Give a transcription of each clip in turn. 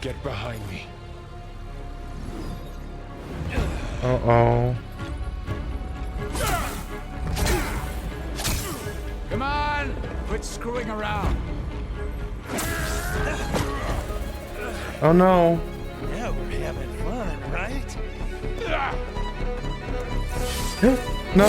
Get behind me. Uh-oh. Come on! Quit screwing around. Oh no. Yeah, we're having fun, right? No.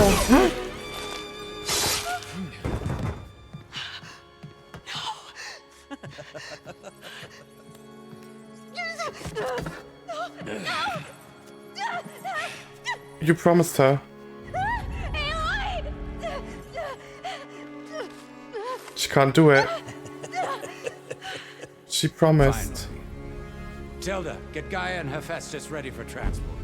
You promised her. Aloy! She can't do it. She promised. Finally. Tilda, get Gaia and Hephaestus ready for transport.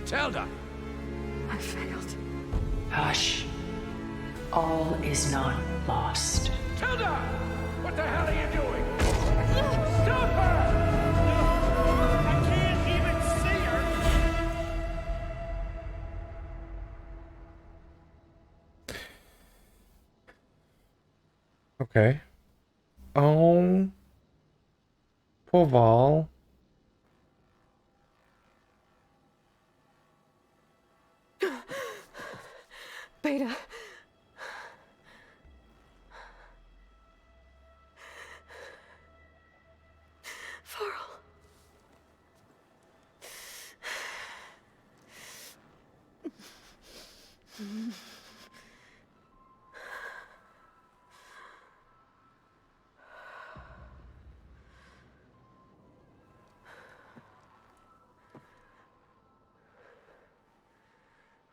Tilda! I failed. Hush. All is not lost. Tilda! What the hell are you doing? Stop her! I can't even see her. Okay. Oh. Poor Val. Beta. Farrell.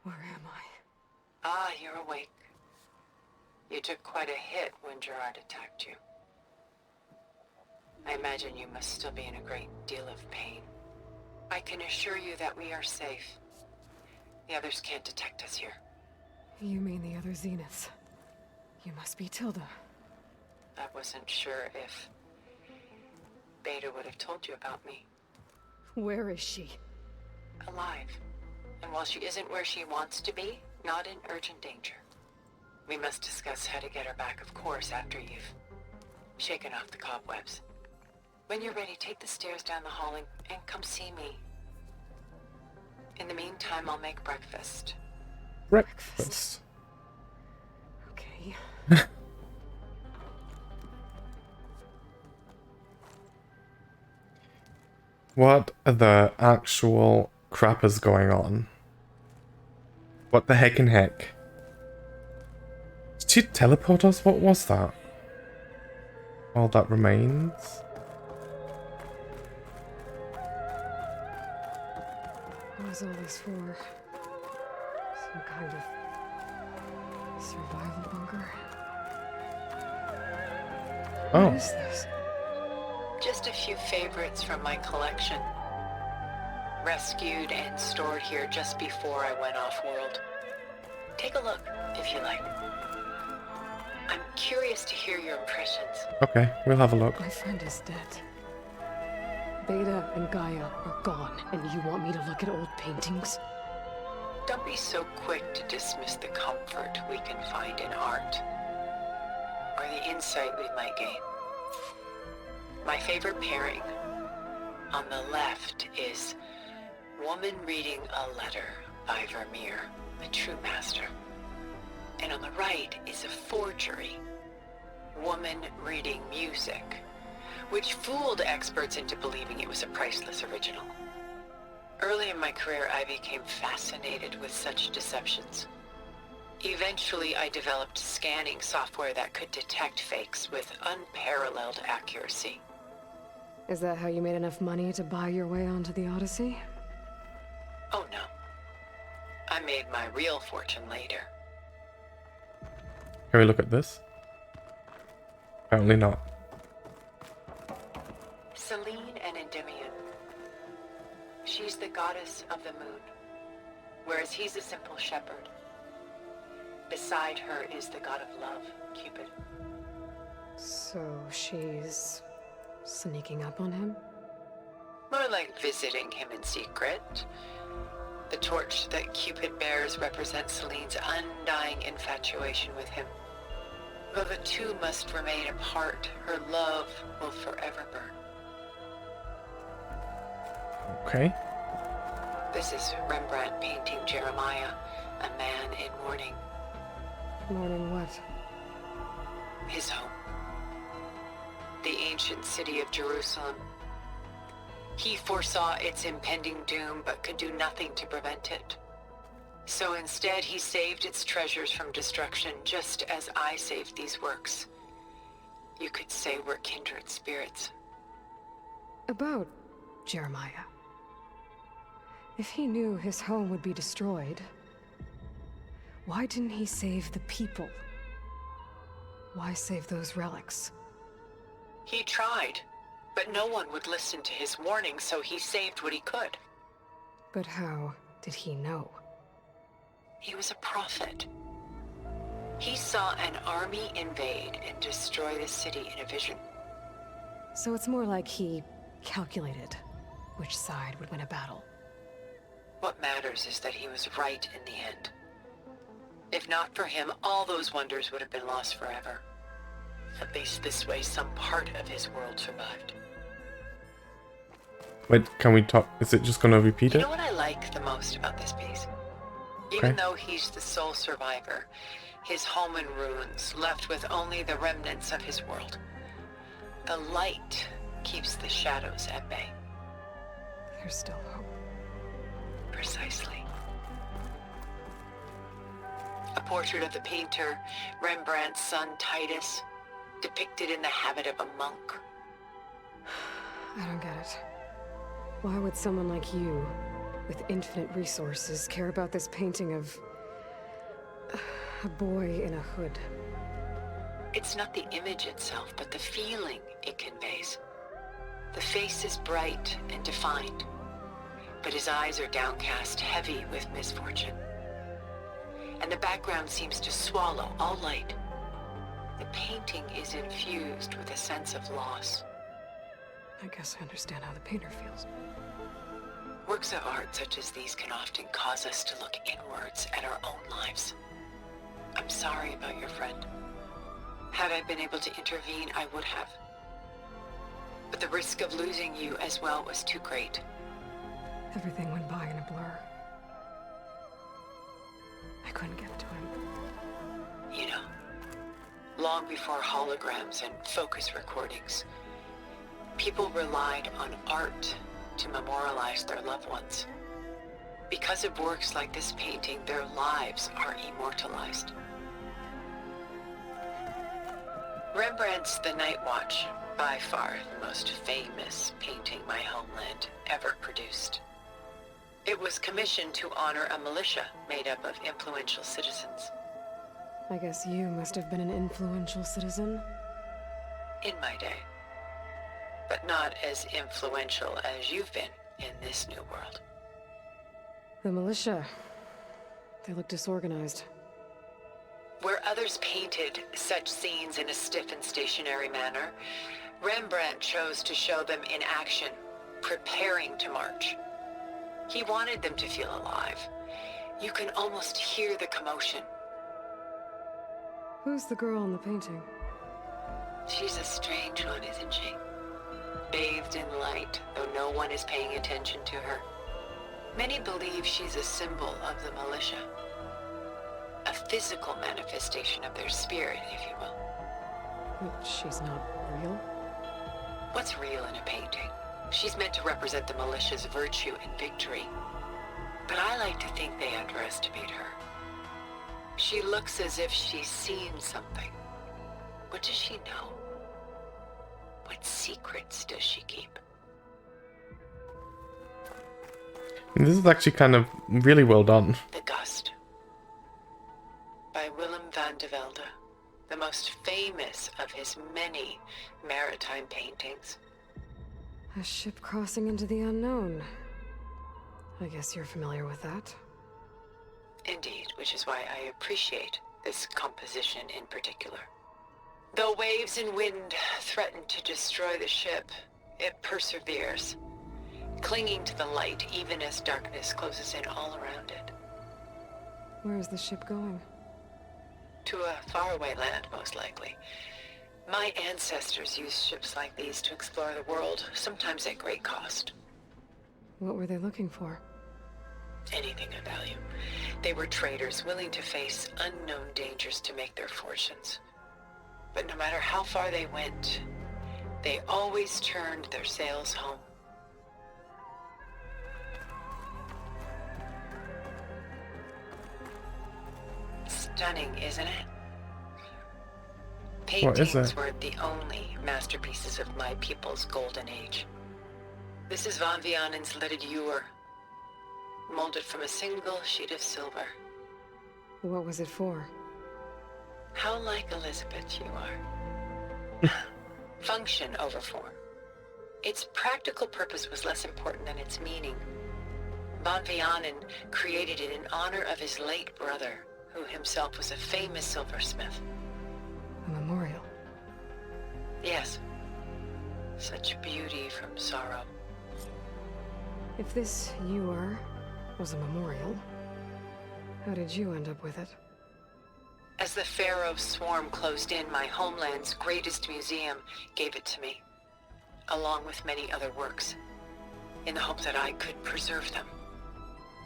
Where am I? Ah, you're awake. You took quite a hit when Gerard attacked you. I imagine you must still be in a great deal of pain. I can assure you that we are safe. The others can't detect us here. You mean the other Zeniths? You must be Tilda. I wasn't sure if Beta would have told you about me. Where is she? Alive. And while she isn't where she wants to be, not in urgent danger. We must discuss how to get her back, of course, after you've shaken off the cobwebs. When you're ready, take the stairs down the hall and come see me. In the meantime, I'll make breakfast. Breakfast. Okay. What the actual crap is going on? What the heck and heck? Did she teleport us? What was that? All that remains? What was all this for? Some kind of survival bunker? Oh. What is this? Just a few favorites from my collection. Rescued and stored here just before I went off-world. Take a look, if you like. I'm curious to hear your impressions. Okay, we'll have a look. My friend is dead. Beta and Gaia are gone, and you want me to look at old paintings? Don't be so quick to dismiss the comfort we can find in art, or the insight we might gain. My favorite pairing on the left is Woman Reading a Letter by Vermeer, a true master. And on the right is a forgery, Woman Reading Music, which fooled experts into believing it was a priceless original. Early in my career, I became fascinated with such deceptions. Eventually, I developed scanning software that could detect fakes with unparalleled accuracy. Is that how you made enough money to buy your way onto the Odyssey? Oh no. I made my real fortune later. Can we look at this? Apparently not. Selene and Endymion. She's the goddess of the moon, whereas he's a simple shepherd. Beside her is the god of love, Cupid. So she's sneaking up on him? More like visiting him in secret. The torch that Cupid bears represents Selene's undying infatuation with him. two must remain apart. Her love will forever burn. Okay. This is Rembrandt painting Jeremiah, a man in mourning. Mourning what? His home. The ancient city of Jerusalem. He foresaw its impending doom, but could do nothing to prevent it. So instead, he saved its treasures from destruction, just as I saved these works. You could say we're kindred spirits. About Jeremiah. If he knew his home would be destroyed, why didn't he save the people? Why save those relics? He tried, but no one would listen to his warning, so he saved what he could. But how did he know? He was a prophet. He saw an army invade and destroy the city in a vision. So it's more like he calculated which side would win a battle. What matters is that he was right in the end. If not for him, all those wonders would have been lost forever. At least this way, some part of his world survived. Wait, can we talk? Is it just gonna repeat You it? know what I like the most about this piece? Okay. Even though he's the sole survivor, his home in ruins, left with only the remnants of his world. The light keeps the shadows at bay. There's still hope. Precisely. A portrait of the painter, Rembrandt's son Titus, depicted in the habit of a monk. I don't get it. Why would someone like you, with infinite resources, care about this painting of a boy in a hood? It's not the image itself, but the feeling it conveys. The face is bright and defined, but his eyes are downcast, heavy with misfortune. And the background seems to swallow all light. The painting is infused with a sense of loss. I guess I understand how the painter feels. Works of art such as these can often cause us to look inwards at our own lives. I'm sorry about your friend. Had I been able to intervene, I would have. But the risk of losing you as well was too great. Everything went by in a blur. I couldn't get to him. You know, long before holograms and focus recordings, people relied on art to memorialize their loved ones. Because of works like this painting, their lives are immortalized. Rembrandt's The Night Watch, by far the most famous painting my homeland ever produced. It was commissioned to honor a militia made up of influential citizens. I guess you must have been an influential citizen. In my day. But not as influential as you've been in this new world. The militia. They look disorganized. Where others painted such scenes in a stiff and stationary manner, Rembrandt chose to show them in action, preparing to march. He wanted them to feel alive. You can almost hear the commotion. Who's the girl in the painting? She's a strange one, isn't she? Bathed in light, though no one is paying attention to her. Many believe she's a symbol of the militia. A physical manifestation of their spirit, if you will. But she's not real? What's real in a painting? She's meant to represent the militia's virtue and victory. But I like to think they underestimate her. She looks as if she's seen something. What does she know? What secrets does she keep? And this is actually kind of really well done. The Gust, by Willem van de Velde, the most famous of his many maritime paintings. A ship crossing into the unknown. I guess you're familiar with that. Indeed, which is why I appreciate this composition in particular. Though waves and wind threaten to destroy the ship, it perseveres, clinging to the light even as darkness closes in all around it. Where is the ship going? To a faraway land, most likely. My ancestors used ships like these to explore the world, sometimes at great cost. What were they looking for? Anything of value. They were traders willing to face unknown dangers to make their fortunes. But no matter how far they went, they always turned their sails home. Stunning, isn't it? What is Paintings it? were the only masterpieces of my people's golden age. This is Von Vianen's leaded ewer, molded from a single sheet of silver. What was it for? How like Elizabeth you are. Function over form. Its practical purpose was less important than its meaning. Von Vianen created it in honor of his late brother, who himself was a famous silversmith. A memorial. Yes. Such beauty from sorrow. If this ewer was a memorial, how did you end up with it? As the Pharaoh swarm closed in, my homeland's greatest museum gave it to me, along with many other works, in the hope that I could preserve them.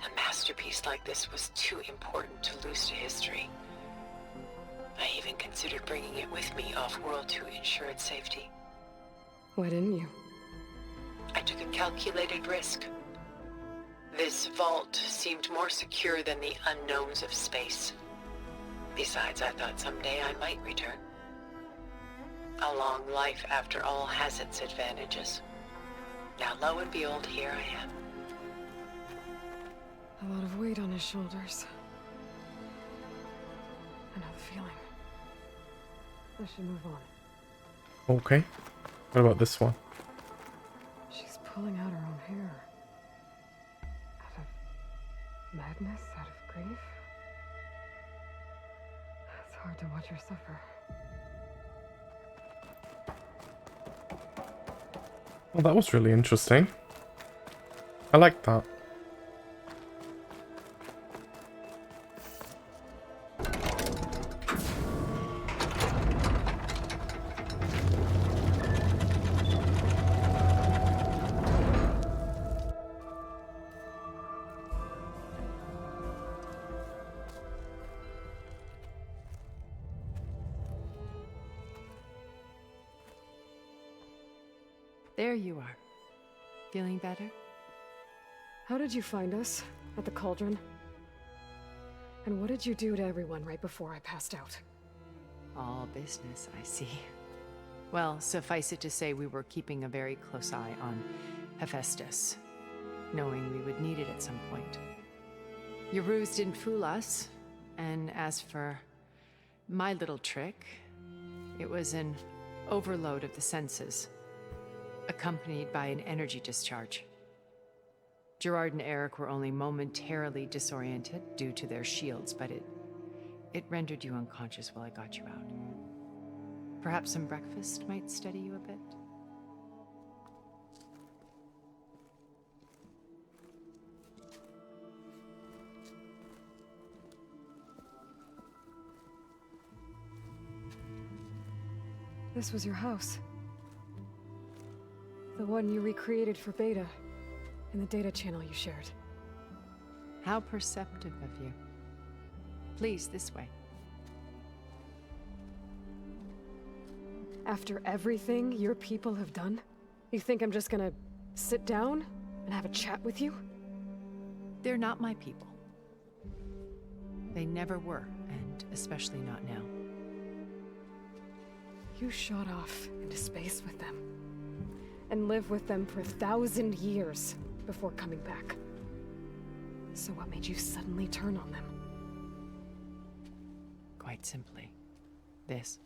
A masterpiece like this was too important to lose to history. I even considered bringing it with me off-world to ensure its safety. Why didn't you? I took a calculated risk. This vault seemed more secure than the unknowns of space. Besides, I thought someday I might return. A long life, after all, has its advantages. Now, lo and behold, here I am. A lot of weight on his shoulders. I know the feeling. I should move on. Okay. What about this one? She's pulling out her own hair. Out of madness, out of grief. It's hard to watch her suffer. Well, that was really interesting. I like that. There you are. Feeling better? How did you find us? At the cauldron? And what did you do to everyone right before I passed out? All business, I see. Well, suffice it to say we were keeping a very close eye on Hephaestus, knowing we would need it at some point. Your ruse didn't fool us, and as for my little trick, it was an overload of the senses, accompanied by an energy discharge. Gerard and Eric were only momentarily disoriented due to their shields, but it rendered you unconscious while I got you out. Perhaps some breakfast might steady you a bit? This was your house. The one you recreated for Beta, in the data channel you shared. How perceptive of you. Please, this way. After everything your people have done, you think I'm just gonna sit down and have a chat with you? They're not my people. They never were, and especially not now. You shot off into space with them, and lived with them for 1,000 years before coming back. So what made you suddenly turn on them? Quite simply, this.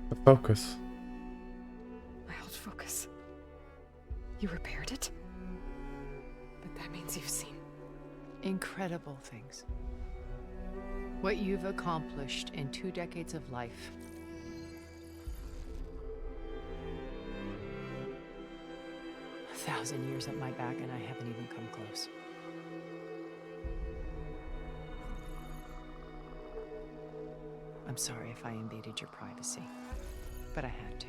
The focus. My old focus. You repaired it? But that means you've seen. Incredible things. What you've accomplished in 2 decades of life. A 1,000 years at my back and I haven't even come close. I'm sorry if I invaded your privacy, but I had to.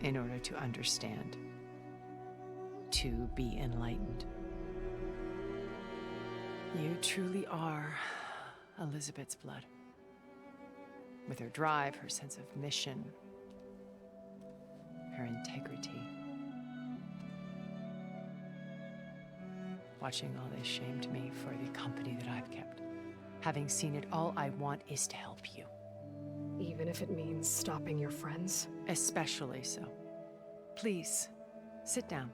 In order to understand, to be enlightened. You truly are Elizabeth's blood. With her drive, her sense of mission, her integrity. Watching all this shamed me for the company that I've kept. Having seen it, all I want is to help you. Even if it means stopping your friends? Especially so. Please, sit down.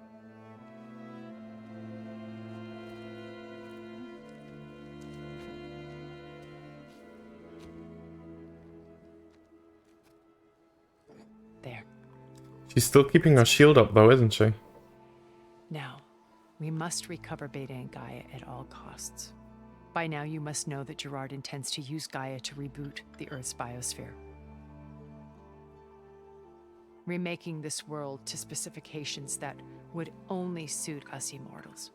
There. She's still keeping her shield up though, isn't she? Now, we must recover Beta and Gaia at all costs. By now, you must know that Gerard intends to use Gaia to reboot the Earth's biosphere. Remaking this world to specifications that would only suit us immortals.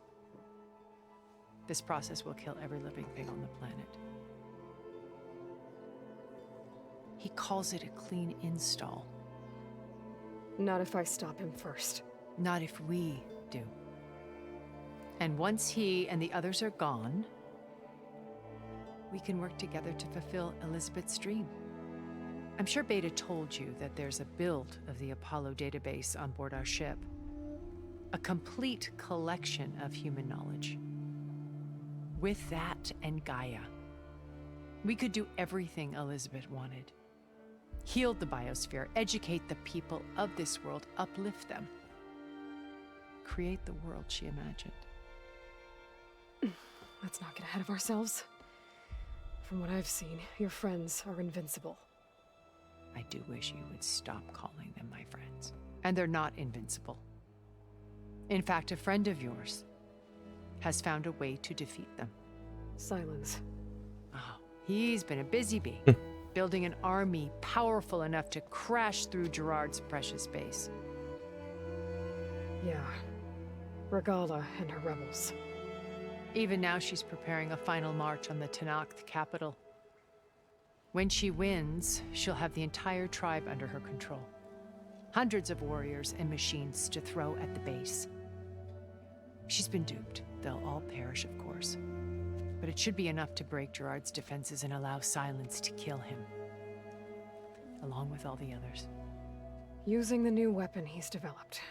This process will kill every living thing on the planet. He calls it a clean install. Not if I stop him first. Not if we do. And once he and the others are gone, we can work together to fulfill Elizabeth's dream. I'm sure Beta told you that there's a build of the Apollo database on board our ship. A complete collection of human knowledge. With that and Gaia, we could do everything Elizabeth wanted. Heal the biosphere, educate the people of this world, uplift them. Create the world she imagined. Let's not get ahead of ourselves. From what I've seen, your friends are invincible. I do wish you would stop calling them my friends. And they're not invincible. In fact, a friend of yours has found a way to defeat them. Silence. Oh, he's been a busy bee, building an army powerful enough to crash through Gerard's precious base. Yeah. Regala and her rebels. Even now, she's preparing a final march on the Tenakth capital. When she wins, she'll have the entire tribe under her control. Hundreds of warriors and machines to throw at the base. She's been duped. They'll all perish, of course. But it should be enough to break Gerard's defenses and allow Silence to kill him. Along with all the others. Using the new weapon he's developed.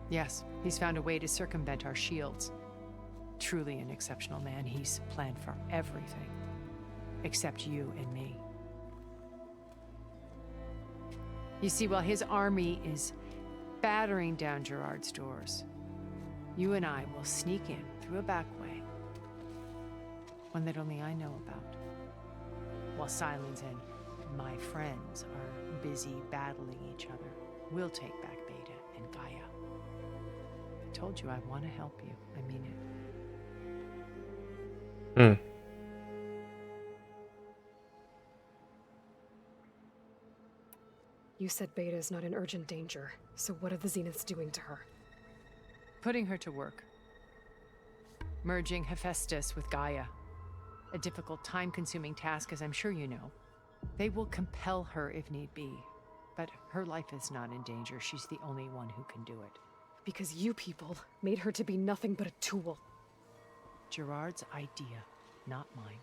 Yes, he's found a way to circumvent our shields. Truly an exceptional man. He's planned for everything. Except you and me. You see, while his army is battering down Gerard's doors, you and I will sneak in through a back way. One that only I know about. While Silence and my friends are busy battling each other, we'll take back Beta and Gaia. I told you I want to help you. I mean it. You said Beta is not in urgent danger, so what are the Zeniths doing to her? Putting her to work. Merging Hephaestus with Gaia. A difficult, time-consuming task, as I'm sure you know. They will compel her if need be. But her life is not in danger. She's the only one who can do it. Because you people made her to be nothing but a tool. Gerard's idea, not mine.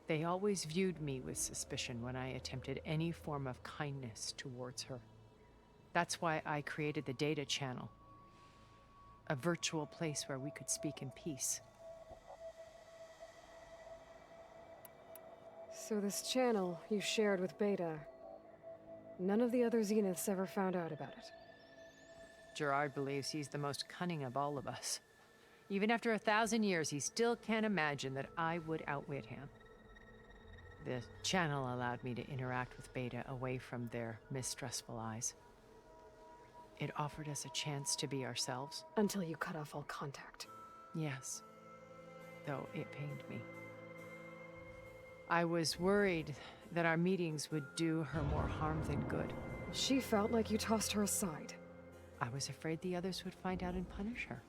They always viewed me with suspicion when I attempted any form of kindness towards her. That's why I created the data channel. A virtual place where we could speak in peace. So this channel you shared with Beta, none of the other Zeniths ever found out about it. Gerard believes he's the most cunning of all of us. Even after 1,000 years, he still can't imagine that I would outwit him. The channel allowed me to interact with Beta away from their mistrustful eyes. It offered us a chance to be ourselves. Until you cut off all contact. Yes, though it pained me. I was worried that our meetings would do her more harm than good. She felt like you tossed her aside. I was afraid the others would find out and punish her.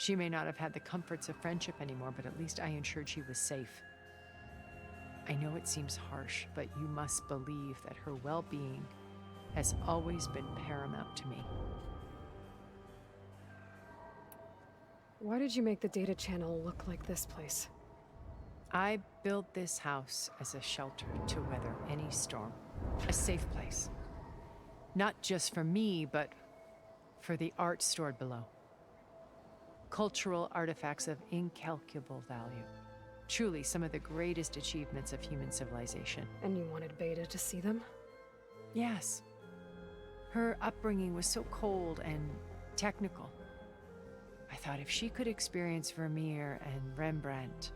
She may not have had the comforts of friendship anymore, but at least I ensured she was safe. I know it seems harsh, but you must believe that her well-being has always been paramount to me. Why did you make the data channel look like this place? I built this house as a shelter to weather any storm. A safe place. Not just for me, but for the art stored below. Cultural artifacts of incalculable value. Truly some of the greatest achievements of human civilization. And you wanted Beta to see them? Yes. Her upbringing was so cold and technical. I thought if she could experience Vermeer and Rembrandt,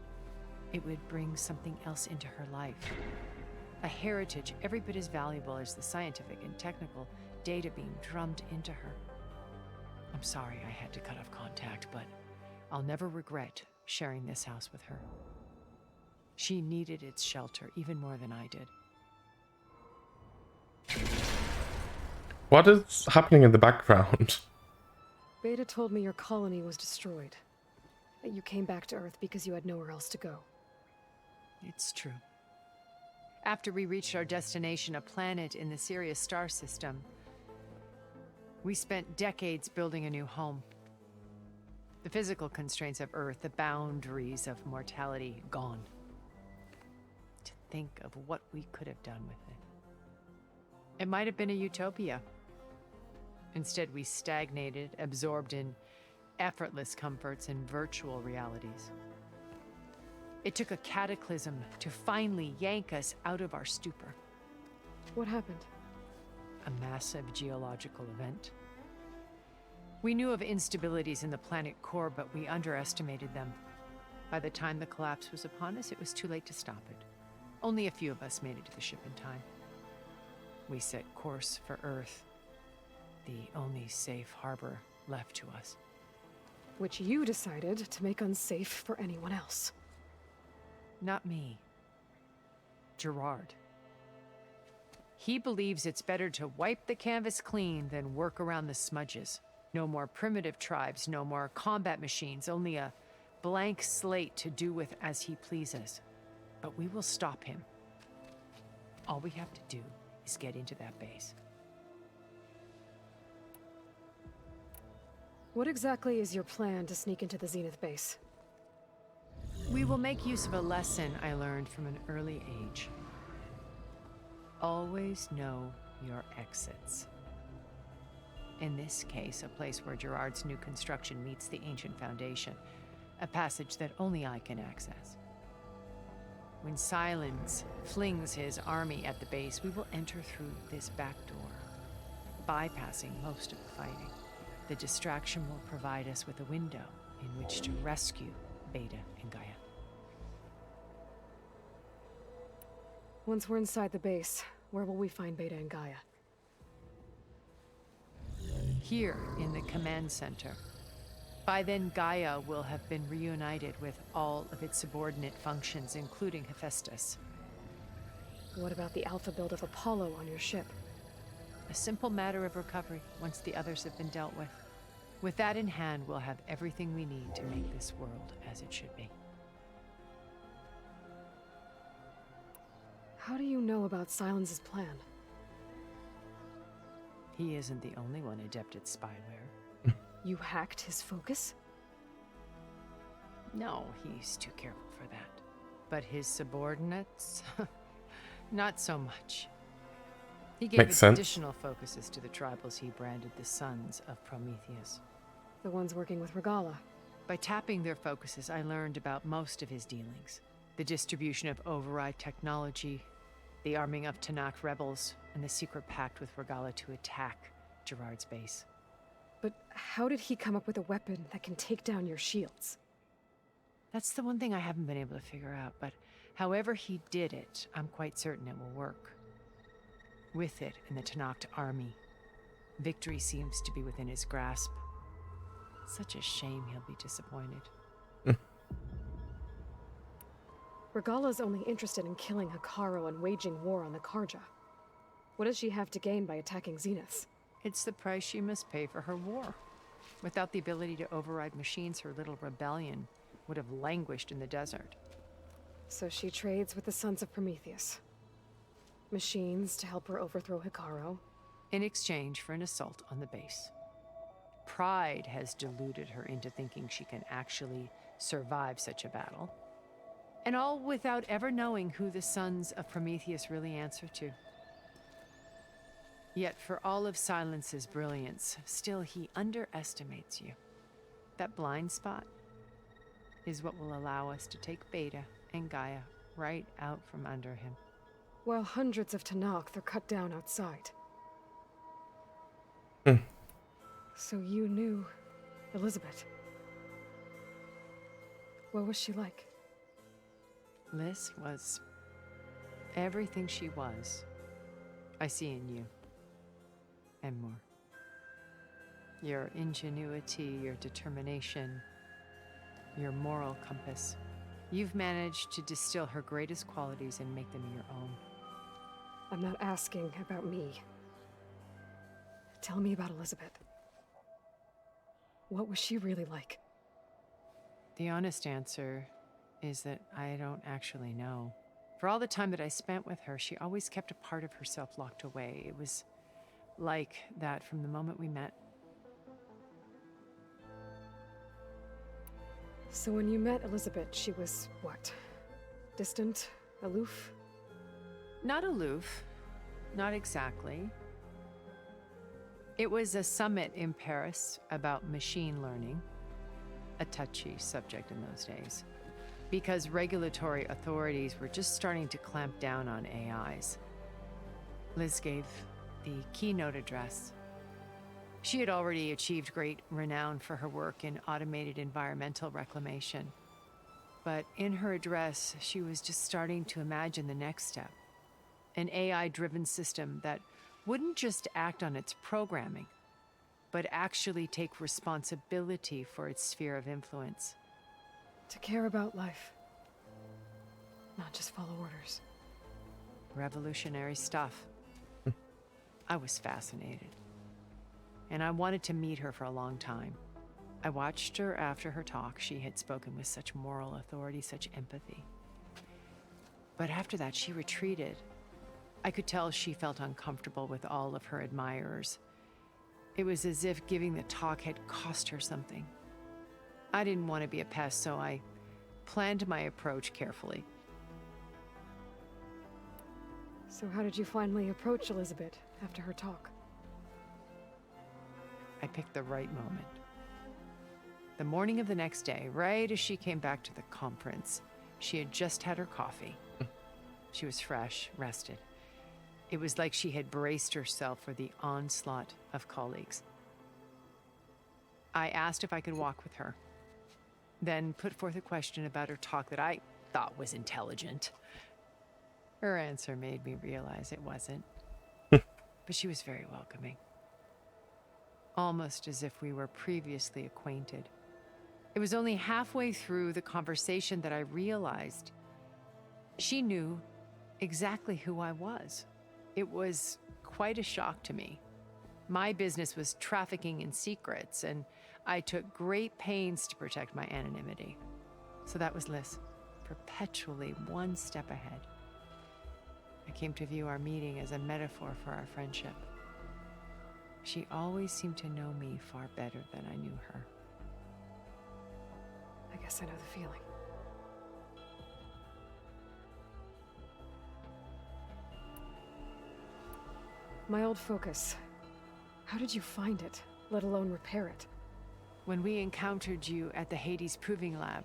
it would bring something else into her life. A heritage every bit as valuable as the scientific and technical data being drummed into her. I'm sorry I had to cut off contact, but I'll never regret sharing this house with her. She needed its shelter even more than I did. What is happening in the background? Beta told me your colony was destroyed. That you came back to Earth because you had nowhere else to go. It's true. After we reached our destination, a planet in the Sirius star system, we spent decades building a new home. The physical constraints of Earth, the boundaries of mortality, gone. To think of what we could have done with it. It might have been a utopia. Instead, we stagnated, absorbed in effortless comforts and virtual realities. It took a cataclysm to finally yank us out of our stupor. What happened? A massive geological event. We knew of instabilities in the planet core, but we underestimated them. By the time the collapse was upon us, it was too late to stop it. Only a few of us made it to the ship in time. We set course for Earth, the only safe harbor left to us. Which you decided to make unsafe for anyone else. Not me. Gerard. He believes it's better to wipe the canvas clean than work around the smudges. No more primitive tribes, no more combat machines, only a blank slate to do with as he pleases. But we will stop him. All we have to do is get into that base. What exactly is your plan to sneak into the Zenith base? We will make use of a lesson I learned from an early age. Always know your exits. In this case, a place where Gerard's new construction meets the ancient foundation, a passage that only I can access. When Silence flings his army at the base, we will enter through this back door, bypassing most of the fighting. The distraction will provide us with a window in which to rescue Beta and Gaia. Once we're inside the base, where will we find Beta and Gaia? Here in the command center. By then, Gaia will have been reunited with all of its subordinate functions, including Hephaestus. What about the alpha build of Apollo on your ship? A simple matter of recovery once the others have been dealt with. With that in hand, we'll have everything we need to make this world as it should be. How do you know about Silence's plan? He isn't the only one adept at spyware. You hacked his focus? No, he's too careful for that. But his subordinates? Not so much. He gave Makes sense. additional focuses to the tribals he branded the Sons of Prometheus. The ones working with Regala. By tapping their focuses, I learned about most of his dealings. The distribution of override technology, the arming of Tanakh rebels, and the secret pact with Regala to attack Gerard's base. But how did he come up with a weapon that can take down your shields? That's the one thing I haven't been able to figure out, but however he did it, I'm quite certain it will work. With it in the Tanakh army, victory seems to be within his grasp. Such a shame he'll be disappointed. Regala's only interested in killing Hikaru and waging war on the Karja. What does she have to gain by attacking Zenith? It's the price she must pay for her war. Without the ability to override machines, her little rebellion would have languished in the desert. So she trades with the Sons of Prometheus. Machines to help her overthrow Hikaru. In exchange for an assault on the base. Pride has deluded her into thinking she can actually survive such a battle. And all without ever knowing who the Sons of Prometheus really answer to. Yet for all of Silence's brilliance, still he underestimates you. That blind spot is what will allow us to take Beta and Gaia right out from under him. While hundreds of Tenakth are cut down outside. Hmm. So you knew Elizabeth. What was she like? Liz was everything she was. I see in you. And more. Your ingenuity, your determination, your moral compass. You've managed to distill her greatest qualities and make them your own. I'm not asking about me. Tell me about Elizabeth. What was she really like? The honest answer is that I don't actually know. For all the time that I spent with her, she always kept a part of herself locked away. It was like that from the moment we met. So when you met Elizabeth, she was what? Distant? Aloof? Not aloof. Not exactly. It was a summit in Paris about machine learning, a touchy subject in those days, because regulatory authorities were just starting to clamp down on AIs. Liz gave the keynote address. She had already achieved great renown for her work in automated environmental reclamation. But in her address, she was just starting to imagine the next step. An AI-driven system that wouldn't just act on its programming, but actually take responsibility for its sphere of influence. To care about life. Not just follow orders. Revolutionary stuff. I was fascinated. And I wanted to meet her for a long time. I watched her after her talk. She had spoken with such moral authority, such empathy. But after that, she retreated. I could tell she felt uncomfortable with all of her admirers. It was as if giving the talk had cost her something. I didn't want to be a pest, so I planned my approach carefully. So how did you finally approach Elizabeth after her talk? I picked the right moment. The morning of the next day, right as she came back to the conference, she had just had her coffee. She was fresh, rested. It was like she had braced herself for the onslaught of colleagues. I asked if I could walk with her, then put forth a question about her talk that I thought was intelligent. Her answer made me realize it wasn't, but she was very welcoming. Almost as if we were previously acquainted. It was only halfway through the conversation that I realized she knew exactly who I was. It was quite a shock to me. My business was trafficking in secrets, and I took great pains to protect my anonymity. So that was Liz, perpetually one step ahead. I came to view our meeting as a metaphor for our friendship. She always seemed to know me far better than I knew her. I guess I know the feeling. My old focus. How did you find it, let alone repair it? When we encountered you at the Hades Proving Lab,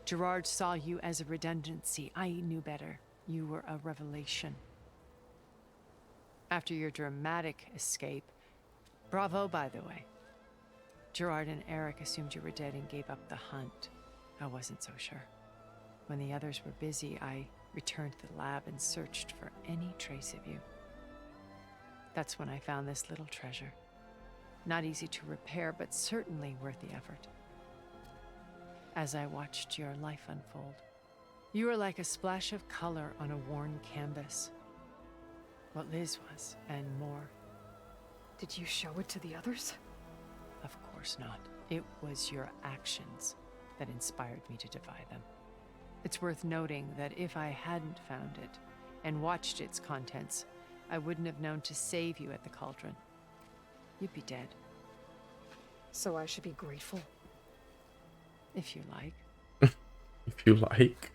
Gerard saw you as a redundancy. I knew better. You were a revelation. After your dramatic escape, bravo, by the way. Gerard and Eric assumed you were dead and gave up the hunt. I wasn't so sure. When the others were busy, I returned to the lab and searched for any trace of you. That's when I found this little treasure. Not easy to repair, but certainly worth the effort. As I watched your life unfold, you were like a splash of color on a worn canvas. What Liz was, and more. Did you show it to the others? Of course not. It was your actions that inspired me to defy them. It's worth noting that if I hadn't found it and watched its contents, I wouldn't have known to save you at the cauldron. You'd be dead, So I should be grateful. if you like. If you like.